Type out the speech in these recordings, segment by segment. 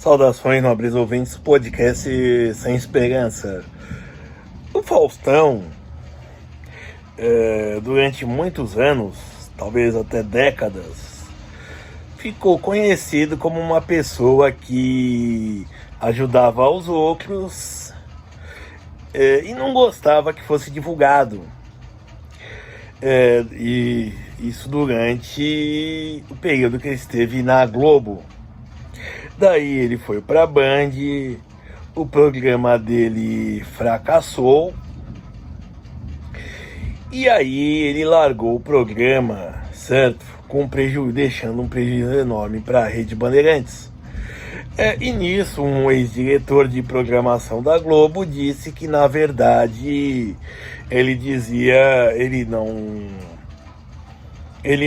Saudações, nobres ouvintes do podcast Sem Esperança. O Faustão, durante muitos anos, talvez até décadas, ficou conhecido como uma pessoa que ajudava os outros e não gostava que fosse divulgado. E isso durante o período que ele esteve na Globo. Daí ele foi para a Band, o programa dele fracassou, e aí ele largou o programa, certo? Deixando um prejuízo enorme para a Rede Bandeirantes. E nisso, um ex-diretor de programação da Globo disse que, na verdade, ele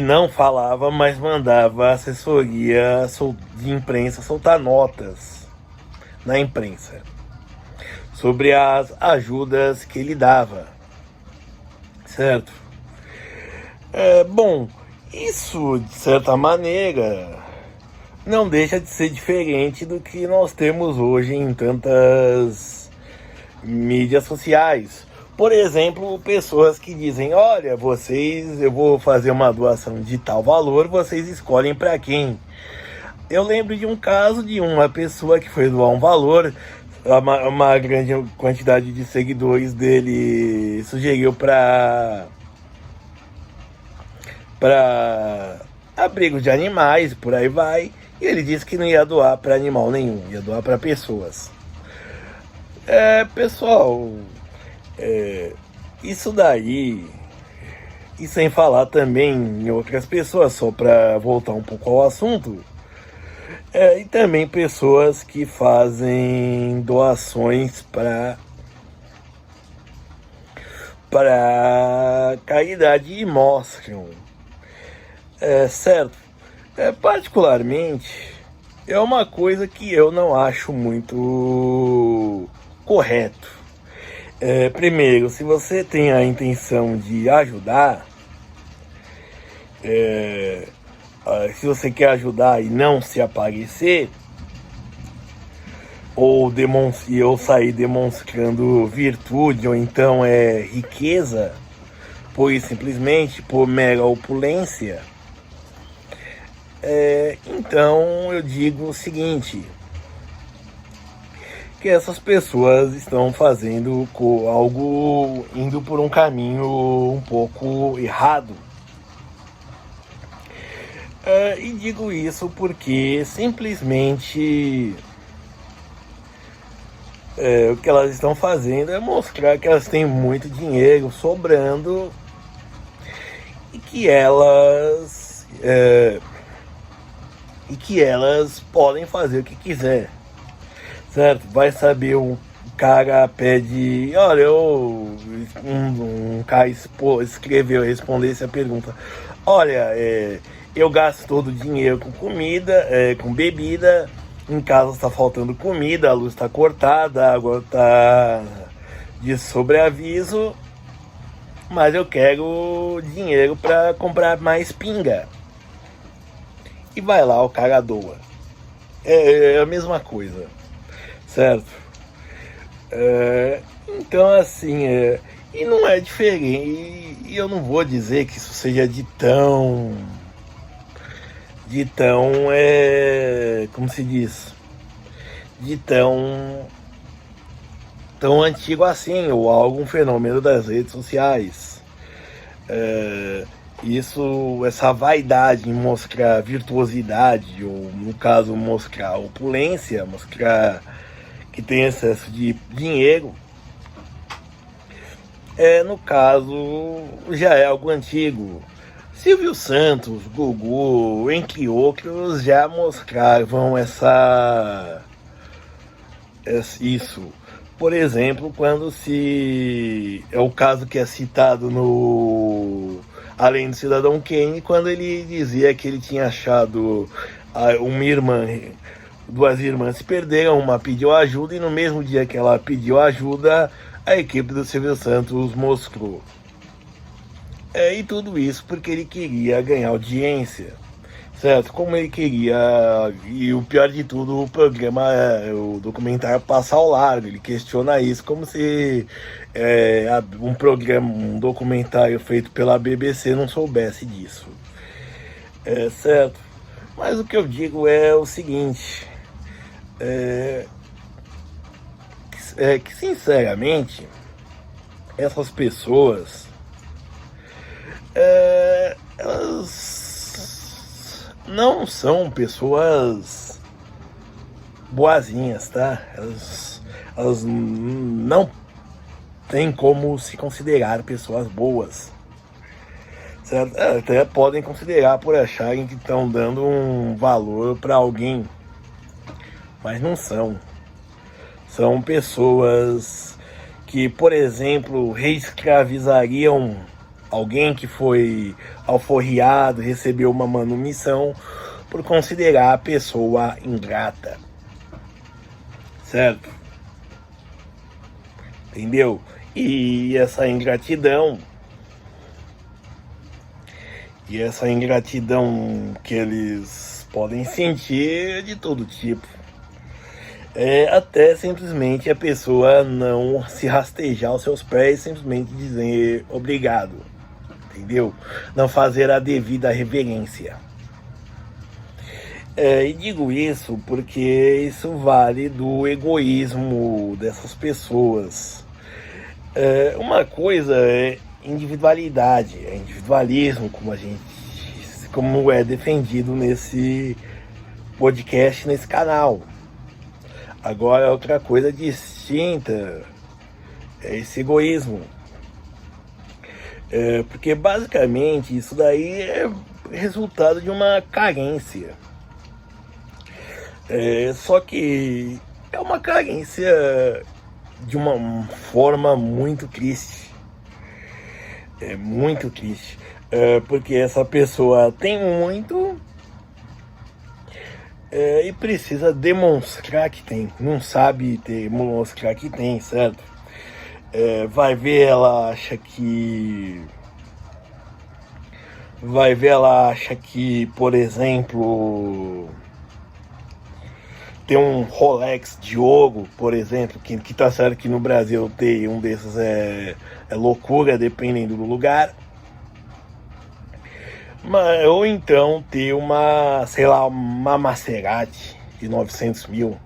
não falava, mas mandava a assessoria de imprensa soltar notas na imprensa sobre as ajudas que ele dava, certo? Bom, isso de certa maneira não deixa de ser diferente do que nós temos hoje em tantas mídias sociais. Por exemplo, pessoas que dizem: olha, eu vou fazer uma doação de tal valor, vocês escolhem para quem. Eu lembro de um caso de uma pessoa que foi doar um valor, uma grande quantidade de seguidores dele sugeriu para abrigos de animais, por aí vai, e ele disse que não ia doar para animal nenhum, ia doar para pessoas. Pessoal, isso daí, e sem falar também em outras pessoas, só para voltar um pouco ao assunto, e também pessoas que fazem doações para caridade e mostram, certo? Particularmente, é uma coisa que eu não acho muito correto. Primeiro, se você tem a intenção de ajudar, se você quer ajudar e não se aparecer, ou sair demonstrando virtude, ou então riqueza, simplesmente por mera opulência, então eu digo o seguinte: que essas pessoas estão fazendo algo, indo por um caminho um pouco errado. E digo isso porque simplesmente o que elas estão fazendo é mostrar que elas têm muito dinheiro sobrando e que elas podem fazer o que quiser. Certo? Vai saber, um cara pede... Olha, um cara respondeu essa pergunta: olha, eu gasto todo o dinheiro com comida, com bebida, em casa está faltando comida, a luz está cortada, a água está de sobreaviso, mas eu quero dinheiro para comprar mais pinga. E vai lá, o cara doa. É a mesma coisa. Certo? Então, assim, e não é diferente, e eu não vou dizer que isso seja como se diz, tão antigo assim, ou algum fenômeno das redes sociais. Essa vaidade em mostrar virtuosidade, ou no caso mostrar opulência, mostrar que tem excesso de dinheiro, no caso, já é algo antigo. Silvio Santos, Gugu, entre outros, já mostravam isso. Por exemplo, quando é o caso que é citado no Além do Cidadão Kane, quando ele dizia que ele tinha achado duas irmãs se perderam, uma pediu ajuda, e no mesmo dia que ela pediu ajuda, a equipe do Silvio Santos mostrou. E tudo isso porque ele queria ganhar audiência. certo? Como ele queria, e o pior de tudo, o programa, o documentário passa ao largo, ele questiona isso como se um programa, um documentário feito pela BBC não soubesse disso, certo? Mas o que eu digo é o seguinte, que sinceramente, essas pessoas, elas não são pessoas boazinhas, tá? Elas não têm como se considerar pessoas boas, certo? Até podem considerar por acharem que estão dando um valor para alguém, mas não são. São pessoas que, por exemplo, reescravizariam alguém que foi alforriado, recebeu uma manumissão, por considerar a pessoa ingrata, certo? Entendeu? E essa ingratidão que eles podem sentir de todo tipo. Até simplesmente a pessoa não se rastejar aos seus pés, simplesmente dizer obrigado, entendeu? Não fazer a devida reverência. E digo isso porque isso vale do egoísmo dessas pessoas. Uma coisa é individualidade, é individualismo, como é defendido nesse podcast, nesse canal. Agora, outra coisa distinta é esse egoísmo. Porque basicamente isso daí é resultado de uma carência. Só que é uma carência de uma forma muito triste. É muito triste. Porque essa pessoa tem muito e precisa demonstrar que tem. Não sabe demonstrar que tem, certo? Vai ver, ela acha que, por exemplo, tem um Rolex de ouro, por exemplo, que tá certo que no Brasil ter um desses é loucura, dependendo do lugar. Ou então ter uma Maserati de 900 mil.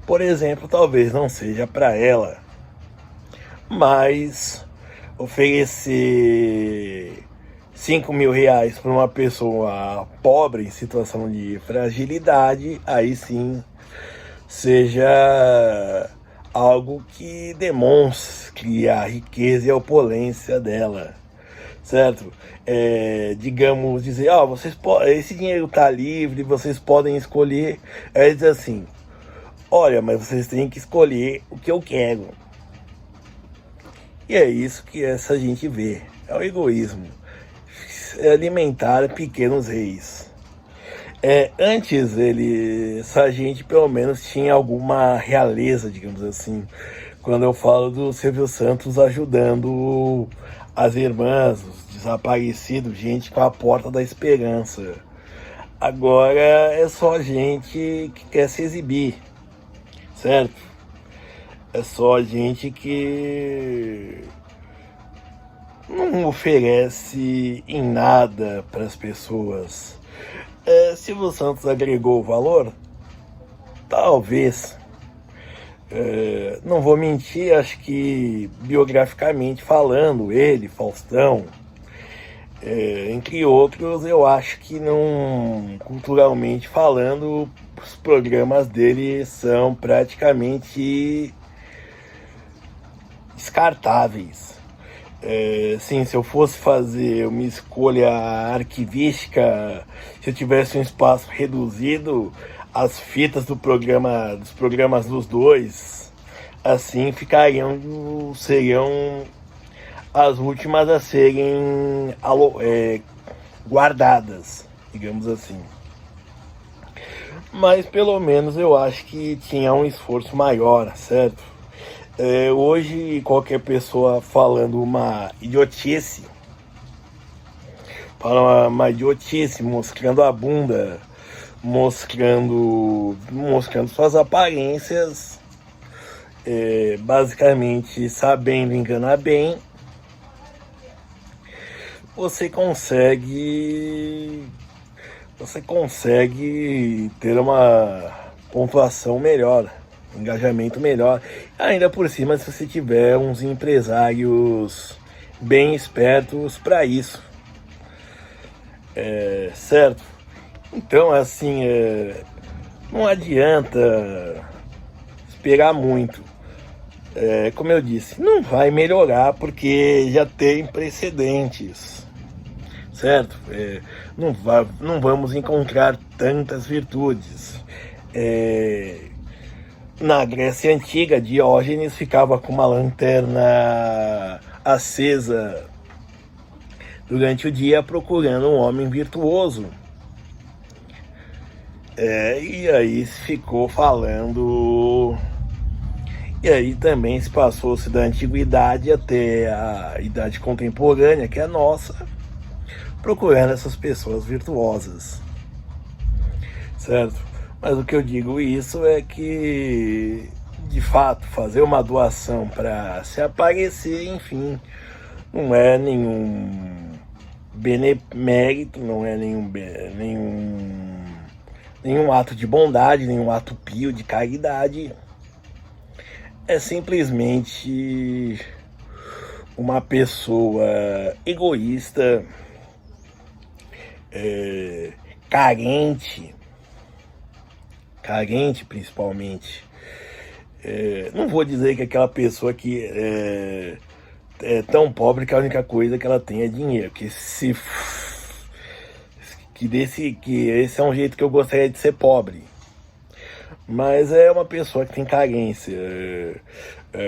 Por exemplo, talvez não seja para ela, mas oferecer 5 mil reais para uma pessoa pobre em situação de fragilidade, aí sim seja algo que demonstre a riqueza e a opulência dela, certo? Digamos, dizer, esse dinheiro está livre, vocês podem escolher. Dizer assim, olha, mas vocês têm que escolher o que eu quero. E é isso que essa gente vê, é o egoísmo, alimentar pequenos reis. Antes essa gente pelo menos tinha alguma realeza, digamos assim. Quando eu falo do Silvio Santos ajudando as irmãs, os desaparecidos, gente com a porta da esperança. Agora é só gente que quer se exibir, certo? É só gente que não oferece em nada para as pessoas. Silvio Santos agregou valor? Talvez. Não vou mentir, acho que biograficamente falando, ele, Faustão, entre outros, eu acho que não, culturalmente falando, os programas dele são praticamente descartáveis. Sim, se eu fosse fazer uma escolha arquivística, se eu tivesse um espaço reduzido, as fitas dos programas dos dois, assim seriam as últimas a serem guardadas, digamos assim. Mas pelo menos eu acho que tinha um esforço maior, certo? Hoje qualquer pessoa falando uma idiotice, fala uma idiotice, mostrando a bunda, mostrando suas aparências, basicamente sabendo enganar bem, você consegue ter uma pontuação melhor, engajamento melhor, ainda por cima se você tiver uns empresários bem espertos para isso, certo? Então, assim, não adianta esperar muito. Como eu disse, não vai melhorar porque já tem precedentes, certo? Não vamos encontrar tantas virtudes. Na Grécia Antiga, Diógenes ficava com uma lanterna acesa durante o dia procurando um homem virtuoso. E aí ficou falando. E aí também se passou-se da antiguidade até a idade contemporânea, que é a nossa, procurando essas pessoas virtuosas, certo? Mas o que eu digo isso é que, de fato, fazer uma doação para se aparecer, enfim, não é nenhum benemérito, não é nenhum ato de bondade, nenhum ato pio de caridade. É simplesmente uma pessoa egoísta, carente principalmente. Não vou dizer que aquela pessoa que é tão pobre que a única coisa que ela tem é dinheiro, que esse é um jeito que eu gostaria de ser pobre. Mas é uma pessoa que tem carência.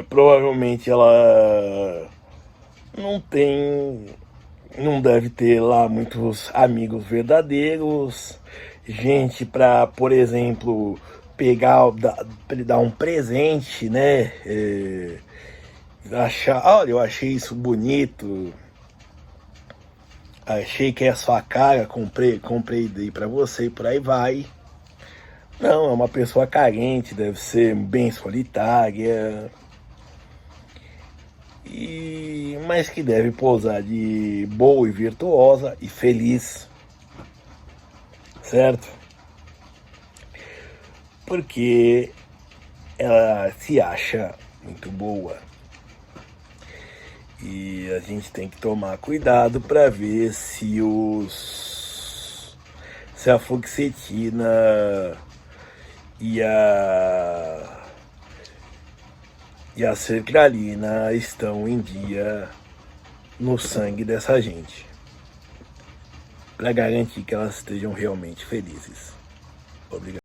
Provavelmente ela não deve ter lá muitos amigos verdadeiros, gente para, por exemplo, dar um presente, né? Olha, eu achei isso bonito, achei que é a sua cara, comprei daí para você e por aí vai. Não, é uma pessoa carente, deve ser bem solitária, mas que deve posar de boa e virtuosa e feliz, certo? Porque ela se acha muito boa. E a gente tem que tomar cuidado para ver se a fluoxetina e a sertralina estão em dia no sangue dessa gente, para garantir que elas estejam realmente felizes. Obrigado.